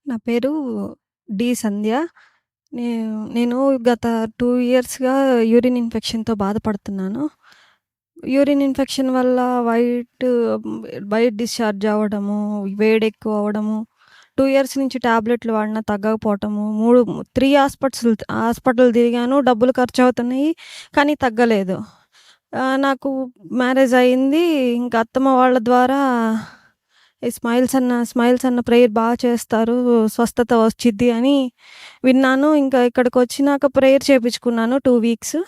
నా పేరు సంధ్య. నేను గత 2 ఇయర్స్‌గా యూరిన్ ఇన్ఫెక్షన్‌తో బాధపడుతున్నాను. యూరిన్ ఇన్ఫెక్షన్ వల్ల వైట్ డిశ్చార్జ్ అవ్వడము, వేడెక్కువ అవ్వడము, 2 ఇయర్స్ నుంచి టాబ్లెట్లు వాడినా తగ్గకపోవటము, 3 హాస్పిటల్ తిరిగాను. డబ్బులు ఖర్చవుతున్నాయి. కానీ తగ్గలేదు. నాకు మ్యారేజ్ అయింది. ఇంకా అత్తమ్మ వాళ్ళ ద్వారా ఈ స్మైల్స్ అన్న ప్రేయర్ చేస్తారు. స్వస్థత వచ్చిద్ది అని విన్నాను. ఇంకా ఇక్కడికొచ్చినాక ప్రేయర్ చేపించుకున్నాను 2 వీక్స్.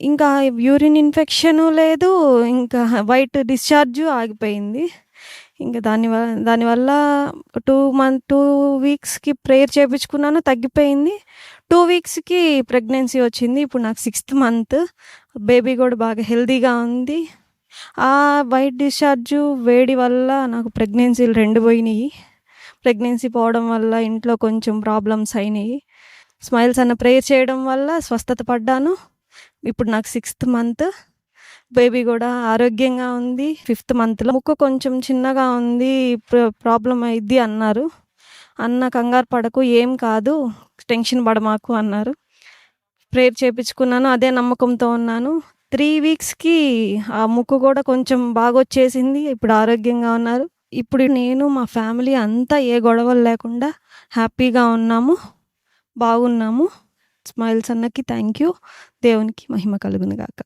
ఇంకా యూరిన్ ఇన్ఫెక్షను లేదు. ఇంకా వైట్ డిశ్చార్జు ఆగిపోయింది. ఇంక దానివల్ల 2 వీక్స్‌కి ప్రేయర్ చేపించుకున్నాను. తగ్గిపోయింది. 2 వీక్స్‌కి ప్రెగ్నెన్సీ వచ్చింది. ఇప్పుడు నాకు 6థ్ మంత్. బేబీ కూడా బాగా హెల్తీగా ఉంది. ఆ వైట్ డిశ్చార్జు వేడి వల్ల నాకు ప్రెగ్నెన్సీలు 2 పోయినాయి. ప్రెగ్నెన్సీ పోవడం వల్ల ఇంట్లో కొంచెం ప్రాబ్లమ్స్ అయినాయి. స్మైల్స్ అన్న ప్రేయర్ చేయడం వల్ల స్వస్థత పడ్డాను. ఇప్పుడు నాకు 6థ్ మంత్. బేబీ కూడా ఆరోగ్యంగా ఉంది. 5థ్ మంత్‌లో ముక్కు కొంచెం చిన్నగా ఉంది. ప్రాబ్లమ్ అయిద్ది అన్నారు. కంగారు పడకు, ఏం కాదు, టెన్షన్ పడమాకు అన్నారు. ప్రేయర్ చేపించుకున్నాను. అదే నమ్మకంతో ఉన్నాను. 3 వీక్స్‌కి ఆ ముక్కు కూడా కొంచెం బాగొచ్చేసింది. ఇప్పుడు ఆరోగ్యంగా ఉన్నారు. ఇప్పుడు నేను, మా ఫ్యామిలీ అంతా ఏ గొడవలు లేకుండా హ్యాపీగా ఉన్నాము. బాగున్నాము. స్మైల్స్ అన్నకి థ్యాంక్ యూ. దేవునికి మహిమ కలుగును గాక.